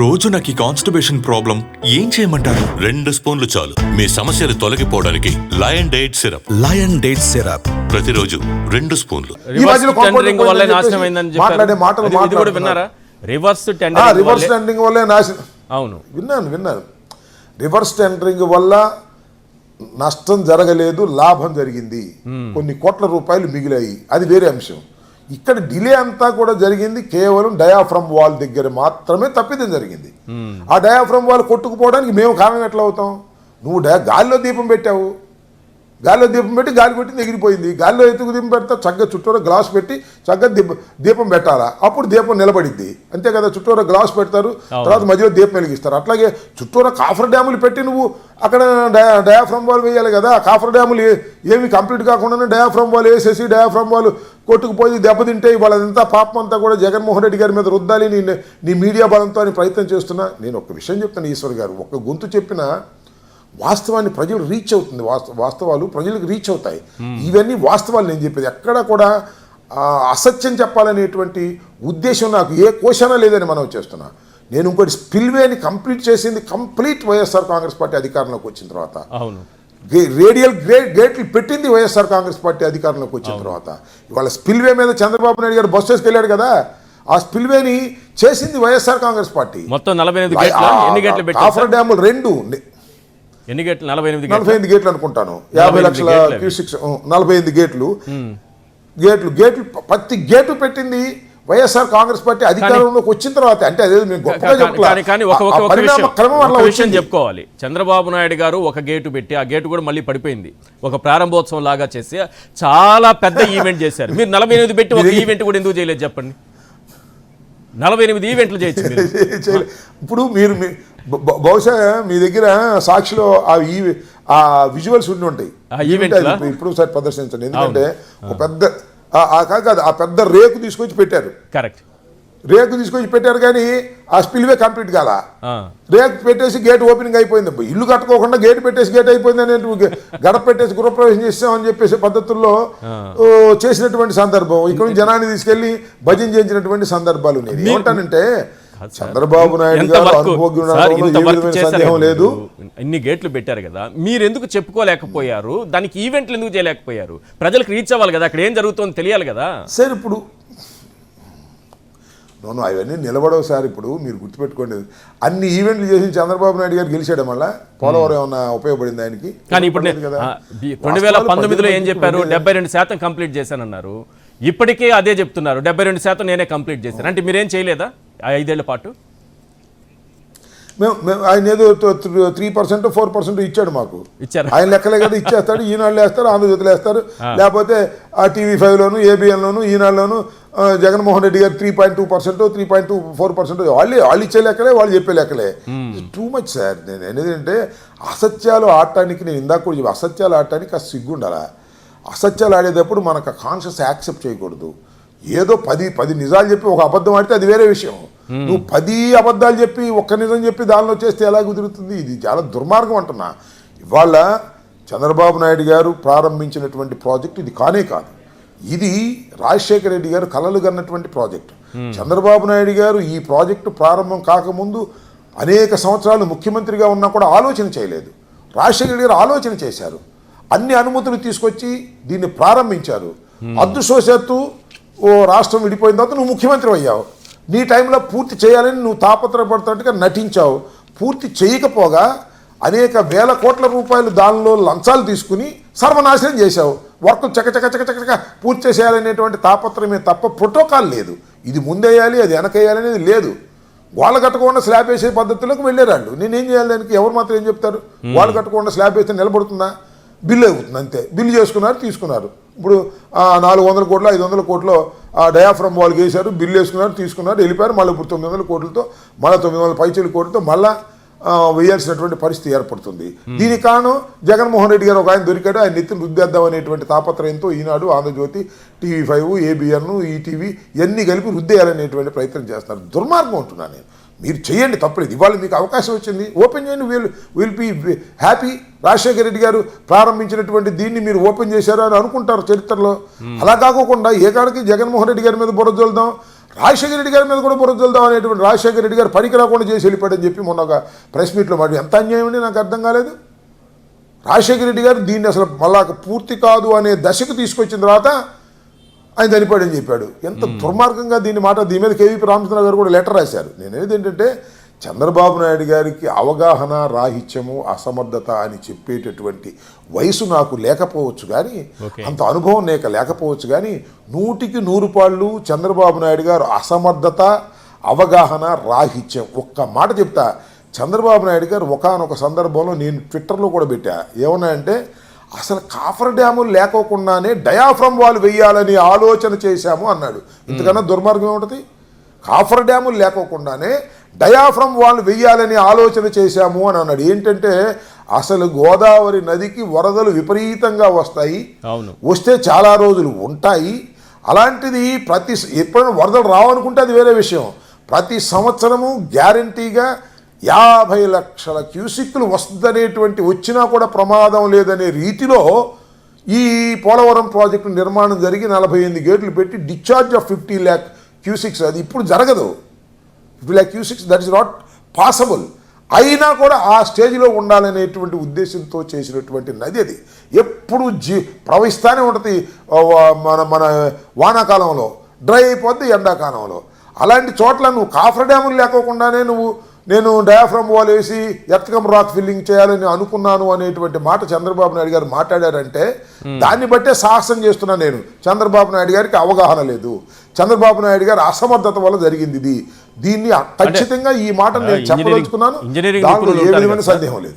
రోజు నాకు ఈ కాన్స్టిపేషన్ ప్రాబ్లం ఏం చేయమంటారు? 2 స్పూన్లు చాలు మీ సమస్యలు తొలగిపోవడానికి. Lion date syrup. Lion date syrup ప్రతిరోజు 2 స్పూన్లు. రివర్స్ టెండరింగ్ వల్లే నాశనం అయిందని చెప్పారు. ఇది కూడా విన్నారా? రివర్స్ టెండరింగ్ వల్లే నాశనం. అవును, విన్నాను. రివర్స్ టెండరింగ్ వల్ల నష్టం జరగలేదు, లాభం జరిగింది. కొన్ని కోట్ల రూపాయలు మిగిలాయి, అది వేరే అంశం. ఇక్కడ డిలే అంతా కూడా జరిగింది కేవలం డయాఫ్రమ్ వాల్ దగ్గర మాత్రమే తప్పిదం జరిగింది. ఆ డయాఫ్రమ్ వాల్ కొట్టుకుపోవడానికి మేము కారణం ఎట్లా అవుతాం? నువ్వు గాలిలో దీపం పెట్టావు, గాలిలో దీపం పెట్టి గాలి కొట్టింది ఎగిరిపోయింది. గాలిలో ఎత్తుకు దీపం పెడతా, చక్కగా చుట్టూరా గ్లాస్ పెట్టి చక్కగా దీపం పెట్టాలా, అప్పుడు దీపం నిలబడిద్ది. అంతే కదా, చుట్టూరా గ్లాస్ పెడతారు, తర్వాత మధ్యలో దీపం వెలిగిస్తారు. అట్లాగే చుట్టూరా కాఫర్ డ్యాములు పెట్టి నువ్వు అక్కడ డయాఫ్రమ్ వాల్ వేయాలి కదా. కాఫర్ డ్యాములు ఏమి కంప్లీట్ కాకుండానే డయాఫ్రమ్ వాల్ వేసేసి డయాఫ్రమ్ వాల్ కొట్టుకుపోయి దెబ్బతింటే వాళ్ళంతా పాపం అంతా కూడా జగన్మోహన్ రెడ్డి గారి మీద రుద్దాలి నీ మీడియా బలంతో అని ప్రయత్నం చేస్తున్నా. నేను ఒక విషయం చెప్తాను ఈశ్వర్ గారు, ఒక్క గొంతు చెప్పినా వాస్తవాన్ని ప్రజలు రీచ్ అవుతుంది, వాస్తవాలు ప్రజలకు రీచ్ అవుతాయి. ఇవన్నీ వాస్తవాలు నేను చెప్పేది. ఎక్కడ కూడా అసత్యం చెప్పాలనేటువంటి ఉద్దేశం నాకు ఏ కోశానా లేదని మనం చేస్తున్నా. నేను ఇంకోటి స్పిల్వేని కంప్లీట్ చేసింది వైఎస్ఆర్ కాంగ్రెస్ పార్టీ అధికారంలోకి వచ్చిన తర్వాత. అవును, రేడియల్ గేట్లు పెట్టింది వైఎస్ఆర్ కాంగ్రెస్ పార్టీ అధికారంలోకి వచ్చిన తర్వాత. ఇవాళ స్పిల్వే మీద చంద్రబాబు నాయుడు గారు బస్ చేసుకెళ్ళాడు కదా, ఆ స్పిల్వేని చేసింది వైఎస్ఆర్ కాంగ్రెస్ పార్టీ. మొత్తం 48 కాఫర్ డ్యాములు 2 ఎన్ని గేట్లు? 45 గేట్లు అనుకుంటాను. 50 లక్షల క్యూసిక్స్ 45 గేట్లు. ప్రతి గేటు పెట్టింది వైఎస్ఆర్ కాంగ్రెస్ పార్టీ అధికారంలోకి వచ్చిన తర్వాత. అంటే అదే చెప్పుకోవాలి. చంద్రబాబు నాయుడు గారు ఒక గేటు పెట్టి ఆ గేటు కూడా మళ్ళీ పడిపోయింది, ఒక ప్రారంభోత్సవం లాగా చేసి చాలా పెద్ద ఈవెంట్ చేశారు. మీరు 48 పెట్టి ఒక ఈవెంట్ కూడా ఎందుకు చేయలేదు చెప్పండి? 48 ఈవెంట్లు చేయొచ్చు. ఇప్పుడు మీరు బహుశా మీ దగ్గర సాక్షిలో ఆ విజువల్స్ ఉండి ఉంటాయి, ఇప్పుడు సార్ ప్రదర్శించండి. ఎందుకంటే ఒక పెద్ద కాదు, ఆ పెద్ద రేకు తీసుకొచ్చి పెట్టారు. కరెక్ట్, రేకు తీసుకొచ్చి పెట్టారు కానీ ఆ స్పిల్వే కంప్లీట్ కాల. రేకు పెట్టేసి గేట్ ఓపెనింగ్ అయిపోయింది. ఇల్లు కట్టుకోకుండా గేట్ పెట్టేసి గేట్ అయిపోయింది అని గడప పెట్టేసి గృహప్రవేశం చేస్తామని చెప్పేసి పద్ధతుల్లో చేసినటువంటి సందర్భం. ఇక్కడ జనాన్ని తీసుకెళ్లి భజన చేయించినటువంటి సందర్భాలు. నేను ఏమంటానంటే చంద్రబాబు నాయుడు గారు సందేహం లేదు, ఇన్ని గేట్లు పెట్టారు కదా, మీరు ఎందుకు చెప్పుకోలేకపోయారు? దానికి ఈవెంట్లు ఎందుకు చేయలేకపోయారు? ప్రజలకు రీచ్ అవ్వాలి కదా, అక్కడ ఏం జరుగుతుందో తెలియాలి కదా సార్. ఇప్పుడు అవన్నీ నిలబడవు సార్. ఇప్పుడు మీరు గుర్తుపెట్టుకోండి, అన్ని ఈవెంట్లు చేసి చంద్రబాబు నాయుడు గారు గెలిచాడు. మళ్ళీ పోలవరం ఏమన్నా ఉపయోగపడింది ఆయనకి? కానీ ఇప్పుడు 2019లో ఏం చెప్పారు? 72% కంప్లీట్ చేశానన్నారు. ఇప్పటికే అదే చెప్తున్నారు, 72% నేనే కంప్లీట్ చేశాను. అంటే మీరేం చేయలేదా 5 ఏళ్ల పాటు? ఆయన ఏదో 3% 4% ఇచ్చాడు మాకు. ఆయన లెక్కలే కదా ఇచ్చేస్తాడు. ఈనాళ్ళు వేస్తారు, ఆంధ్రజ్యోతిలో వేస్తారు, లేకపోతే ఆ TV5లోను ABNలోను ఈనాడులోను జగన్మోహన్ రెడ్డి గారు 3.2% 3.24% వాళ్ళు ఇచ్చే లెక్కలే, వాళ్ళు చెప్పే లెక్కలే. Too much sir. నేను ఏంటంటే అసత్యాలు ఆడటానికి, నేను ఇందాక కూడా చెప్పి అసత్యాలు ఆడటానికి ఆ సిగ్గుండాలా. అసత్యాలు ఆడేటప్పుడు మనకు కాన్షియస్ యాక్సెప్ట్ చేయకూడదు. ఏదో 10 నిజాలు చెప్పి ఒక అబద్ధం ఆడితే అది వేరే విషయం. నువ్వు 10 అబద్ధాలు చెప్పి ఒక్క నిజం చెప్పి దానిలో చేస్తే ఎలా కుదురుతుంది? ఇది చాలా దుర్మార్గం అంటున్నా. ఇవాళ చంద్రబాబు నాయుడు గారు ప్రారంభించినటువంటి ప్రాజెక్టు ఇది కానే కాదు. ఇది రాజశేఖర రెడ్డి గారు కలలు కన్నటువంటి ప్రాజెక్టు. చంద్రబాబు నాయుడు గారు ఈ ప్రాజెక్టు ప్రారంభం కాకముందు అనేక సంవత్సరాలు ముఖ్యమంత్రిగా ఉన్నా కూడా ఆలోచన చేయలేదు. రాజశేఖర రెడ్డి గారు ఆలోచన చేశారు, అన్ని అనుమతులు తీసుకొచ్చి దీన్ని ప్రారంభించారు. అదృష్టవశాత్తు రాష్ట్రం విడిపోయిన తర్వాత నువ్వు ముఖ్యమంత్రి అయ్యావు. నీ టైంలో పూర్తి చేయాలని నువ్వు తాపత్రపడుతున్నట్టుగా నటించావు. పూర్తి చేయకపోగా అనేక వేల కోట్ల రూపాయలు దానిలో లంచాలు తీసుకుని సర్వనాశనం చేశావు. వర్క్ చకచక పూర్తి చేసేయాలనేటువంటి తాపత్రమే తప్ప ప్రోటోకాల్ లేదు. ఇది ముందేయాలి, అది వెనకేయాలి అనేది లేదు. వాళ్ళు కట్టకుండా స్లాబ్ వేసే పద్ధతులకు వెళ్ళారు. నేనేం చేయాలి దానికి? ఎవరు మాత్రం ఏం చెప్తారు? వాళ్ళు కట్టకుండా స్లాబ్ వేస్తే నిలబడుతుందా? బిల్లు అవుతుంది అంతే. బిల్లు చేసుకున్నారు, తీసుకున్నారు. ఇప్పుడు 400 కోట్లు 500 కోట్లు డయాఫ్రమ్ వాల్కి వేశారు, బిల్లు వేసుకున్నారు, తీసుకున్నారు, వెళ్ళిపోయారు. మళ్ళీ ఇప్పుడు 900 కోట్లతో మళ్ళీ 900 పైచీల కోట్లతో మళ్ళీ వేయాల్సినటువంటి పరిస్థితి ఏర్పడుతుంది. దీనికి కారణం జగన్మోహన్ రెడ్డి గారు ఒక ఆయన దొరికాడు, ఆయన నెత్తిని రుద్దేద్దాం అనేటువంటి తాపత్రయంతో ఈనాడు, ఆంధ్రజ్యోతి, TV5, ABN, ETV ఇవన్నీ కలిపి రుద్దేయాలనేటువంటి ప్రయత్నం చేస్తున్నారు. దుర్మార్గం ఉంటున్నా నేను. మీరు చేయండి, తప్పలేదు. ఇవాళ మీకు అవకాశం వచ్చింది, ఓపెన్ చేయండి. Will be happy. Rajasekhara Reddy గారు ప్రారంభించినటువంటి దీన్ని మీరు ఓపెన్ చేశారు అని అనుకుంటారు చరిత్రలో. అలా కాకుండా ఏ కాడికి జగన్మోహన్ రెడ్డి గారి మీద బురద జల్లుదాం, రాజశేఖర రెడ్డి గారి మీద కూడా బురద చల్లుదాం అనేటువంటి రాజశేఖర రెడ్డి గారు పనికి రాకుండా చేసి వెళ్ళిపోయాడని చెప్పి మొన్న ఒక ప్రెస్ మీట్లో మాట ఎంత అన్యాయం అండి, నాకు అర్థం కాలేదు. రాజశేఖర రెడ్డి గారు దీన్ని అసలు మళ్ళా పూర్తి కాదు అనే దశకు తీసుకొచ్చిన తర్వాత ఆయన చనిపోయాడని చెప్పాడు. ఎంత దుర్మార్గంగా దీని మీద కేవీపీ రామచంద్ర గారు కూడా లెటర్ రాశారు. నేనేది ఏంటంటే చంద్రబాబు నాయుడు గారికి అవగాహన రాహిత్యము అసమర్థత అని చెప్పేటటువంటి వయసు నాకు లేకపోవచ్చు కానీ, అంత అనుభవం లేకపోవచ్చు కానీ 100కి 100 పాళ్ళు చంద్రబాబు నాయుడు గారు అసమర్థత అవగాహన రాహిత్యం. ఒక్క మాట చెప్తా, చంద్రబాబు నాయుడు గారు ఒకానొక సందర్భంలో నేను ట్విట్టర్లో కూడా పెట్టా, ఏమన్నాయంటే అసలు కాఫర్ డ్యాములు లేకోకుండానే డయాఫ్రమ్ వాల్ వెయ్యాలని ఆలోచన చేశాము అన్నాడు. ఇంతకన్నా దుర్మార్గం ఏముంటుంది? కాఫర్ డ్యాములు లేకోకుండానే డయాఫ్రమ్ వాల్ వెయ్యాలని ఆలోచన చేశాము అని అన్నాడు. ఏంటంటే అసలు గోదావరి నదికి వరదలు విపరీతంగా వస్తాయి, వస్తే చాలా రోజులు ఉంటాయి. అలాంటిది ఎప్పుడైనా వరదలు రావనుకుంటే అది వేరే విషయం. ప్రతి సంవత్సరము గ్యారంటీగా 50 లక్షల క్యూసిక్లు వస్తుందనేటువంటి వచ్చినా కూడా ప్రమాదం లేదనే రీతిలో ఈ పోలవరం ప్రాజెక్టు నిర్మాణం జరిగి 48 గేట్లు పెట్టి డిశ్చార్జ్ ఆఫ్ 50 lakh క్యూసిక్స్ అది ఇప్పుడు జరగదు. 50 lakh cusecs that is not possible. అయినా కూడా ఆ స్టేజ్లో ఉండాలనేటువంటి ఉద్దేశంతో చేసినటువంటి నది అది. ఎప్పుడు ప్రవహిస్తూనే ఉంటుంది. మన వానాకాలంలో డ్రై అయిపోద్ది, ఎండాకాలంలో. అలాంటి చోట్ల నువ్వు కాఫర్ డ్యాములు లేకోకుండానే నేను డయాఫ్రమ్ వాల్ వేసి ఎర్త్కమ్ రాక్ ఫిల్లింగ్ చేయాలని అనుకున్నాను అనేటువంటి మాట చంద్రబాబు నాయుడు గారు మాట్లాడారంటే దాన్ని బట్టే సాహసం చేస్తున్నా నేను. చంద్రబాబు నాయుడు గారికి అవగాహన లేదు, చంద్రబాబు నాయుడు గారి అసమర్థత వల్ల జరిగింది ఇది. దీన్ని ఖచ్చితంగా ఈ మాట నేను చెప్పదలుచుకున్నాను, దాంట్లో ఏ విధమైన సందేహం లేదు.